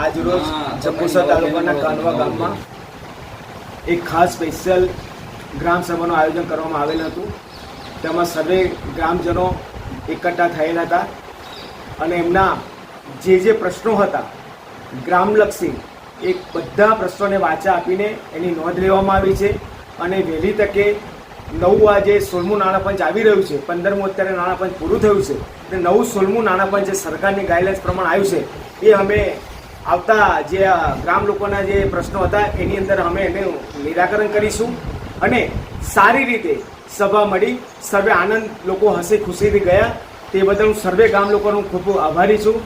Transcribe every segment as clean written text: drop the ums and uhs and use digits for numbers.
આજરોજ જંબુસર તાલુકાના કાનવા ગામમાં એક ખાસ સ્પેશિયલ ગ્રામ સભાનું આયોજન કરવામાં આવેલ હતું. તેમાં સર્વે ગ્રામજનો એકઠા થયેલા હતા અને એમના જે પ્રશ્નો હતા ગ્રામલક્ષી એક બધા પ્રશ્નોને વાચા આપીને એની નોંધ લેવામાં આવી છે. અને વહેલી તકે 9 વાગે 16મું નાણાપંચ આવી રહ્યું છે. 15મું અત્યારે નાણાપંચ પૂરું થયું છે અને 9 16મું નાણાપંચ જે સરકારની ગાઈડલાઇન્સ પ્રમાણે આવ્યું છે એ અમે આવતા જે ગ્રામ લોકોના જે પ્રશ્નો હતા એની અંદર અમે એનું નિરાકરણ કરીશું. અને સારી રીતે સભા મળી, સર્વે આનંદ, લોકો હસી ખુશીથી ગયા. તે બદલ હું સર્વે ગામ લોકોનો ખૂબ ખૂબ આભારી છું.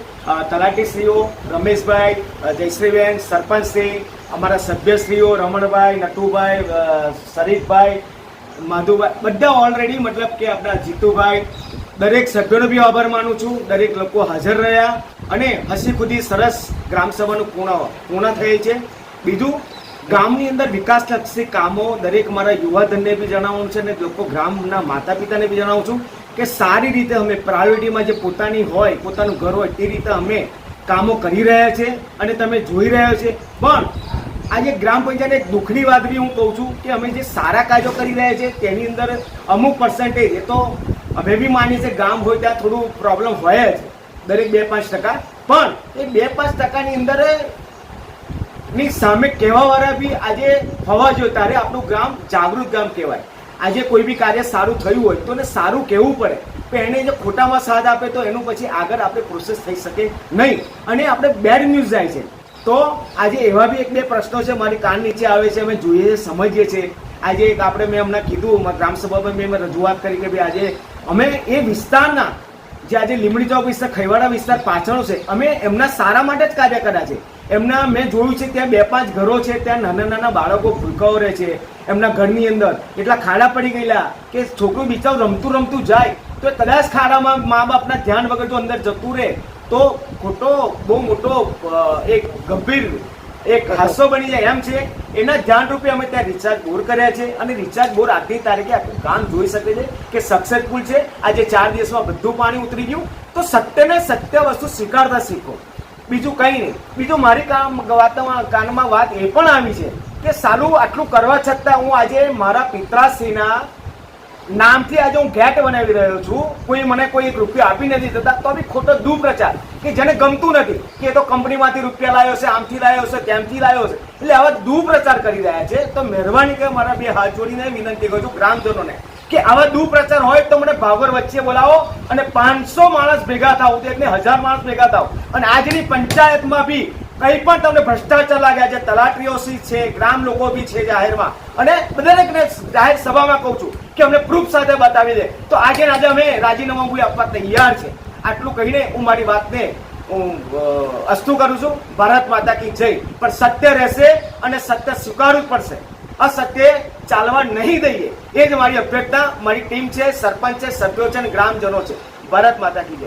તલાટીશ્રીઓ રમેશભાઈ, જયશ્રીબેન, સરપંચશ્રી, અમારા સભ્યશ્રીઓ રમણભાઈ, નટુભાઈ, શરીફભાઈ, માધુભાઈ, બધા ઓલરેડી મતલબ કે આપણા જીતુભાઈ, દરેક સભ્યોનો બી આભાર માનું છું. દરેક લોકો હાજર રહ્યા અને હસી ખુદી સરસ ગ્રામસભાનું પૂર્ણ થયેલ છે. બીજું, ગામની અંદર વિકાસલક્ષી કામો દરેક મારા યુવાધનને બી જણાવવાનું છે અને લોકો ગ્રામના માતા પિતાને બી જણાવું છું કે સારી રીતે અમે પ્રાયોરિટીમાં જે પોતાની હોય, પોતાનું ઘર હોય તે રીતે અમે કામો કરી રહ્યા છે અને તમે જોઈ રહ્યા છે. પણ આજે ગ્રામ પંચાયત એક દુઃખની વાત બી હું કહું છું કે અમે જે સારા કાર્યો કરી રહ્યા છે તેની અંદર અમુક પર્સન્ટેજ, એ તો અમે બી માનીએ છીએ ગામ હોય ત્યાં થોડું પ્રોબ્લેમ હોય જ, દરેક 2-5%. પણ એ 2-5%ની અંદર ની સામે કહેવાવાળા બી આજે હોવા જોઈએ. ત્યારે આપણું ગામ જાગૃત ગામ કહેવાય. આજે કોઈ બી કાર્ય સારું થયું હોય તો એને સારું કહેવું પડે. પણ એને જો ખોટામાં સાથ આપે તો એનું પછી આગળ આપણે પ્રોસેસ થઈ શકે નહીં અને આપણે બેડ ન્યૂઝ જાય છે. તો આજે એવા બી 1-2 પ્રશ્નો છે મારી કાન નીચે આવે છે, અમે જોઈએ છીએ, સમજીએ છીએ. આજે એક આપણે મેં હમણાં કીધું ગ્રામસભામાં મેં રજૂઆત કરી કે ભાઈ આજે અમે એ વિસ્તારના જે આજે લીમડી ચોક વિસ્તાર, ખૈવાડા વિસ્તાર પાછળ છે, અમે એમના સારા માટે જ કાર્ય કર્યા છે. એમના મેં જોયું છે ત્યાં 2-5 ઘરો છે, ત્યાં નાના નાના બાળકો ભૂલકાઓ રહે છે. એમના ઘરની અંદર એટલા ખાડા પડી ગયેલા કે છોકરું બિચારું રમતું રમતું જાય તો કદાચ ખાડામાં મા બાપના ધ્યાન વગર જો અંદર જતું રહે તો ખોટો બહુ મોટો એક ગંભીર એક હાદસો બની જાય એમ છે. એના ધ્યાન રૂપે અમે ત્યાં રિચાર્જ બોર કર્યા છે અને રિચાર્જ બોર આજની તારીખે આખું ગામ જોઈ શકે છે કે સક્સેસફુલ છે. આજે 4 દિવસમાં બધું પાણી ઉતરી ગયું. તો સત્યને સત્ય વસ્તુ સ્વીકારતા શીખો, બીજું કંઈ નહીં. બીજું મારી કાનમાં વાત એ પણ આવી છે કે સાલું આટલું કરવા છતાં હું આજે મારા પિત્રાશ્રીના નામથી આજે હું ગેટ બનાવી રહ્યો છું. કોઈ મને કોઈ 1 રૂપિયો આપી નથી દેતા તો બી ખોટો દુપ્રચાર કે જેને ગમતું નથી કે એ તો કંપનીમાંથી રૂપિયા લાવ્યો છે, આમથી લાવ્યો છે, તેમથી લાવ્યો છે, એટલે આવા દુપ્રચાર કરી રહ્યા છે. તો મહેરબાની કે મારા 2 હાથ જોડીને વિનંતી કરું છું ગ્રામજનોને કે આવા દુપ્રચાર હોય તો મને ભાવર વચ્ચે બોલાવો અને 500 માણસ ભેગા થાવ, એટલે 1000 માણસ ભેગા થાવ અને આજની પંચાયતમાં બી કંઈ પણ તમને ભ્રષ્ટાચાર લાગ્યા છે, તલાટીઓ છે, ગ્રામ લોકો બી છે જાહેરમાં, અને દરેકને જાહેર સભામાં કહું છું કે અમને પ્રૂફ સાથે બતાવી દે તો આજે અમે રાજીનામું આપવા તૈયાર છે. આટલું કહીને હું મારી વાતને હું અસ્તુ કરું છું. ભારત માતા કી જય. પણ સત્ય રહેશે અને સત્ય સ્વીકારવું જ પડશે. અસત્ય ચાલવા નહીં દઈએ, એ જ મારી અભ્યર્થના. મારી ટીમ છે, સરપંચ છે, સભ્યો છે અને ગ્રામજનો છે. ભારત માતા કી જય.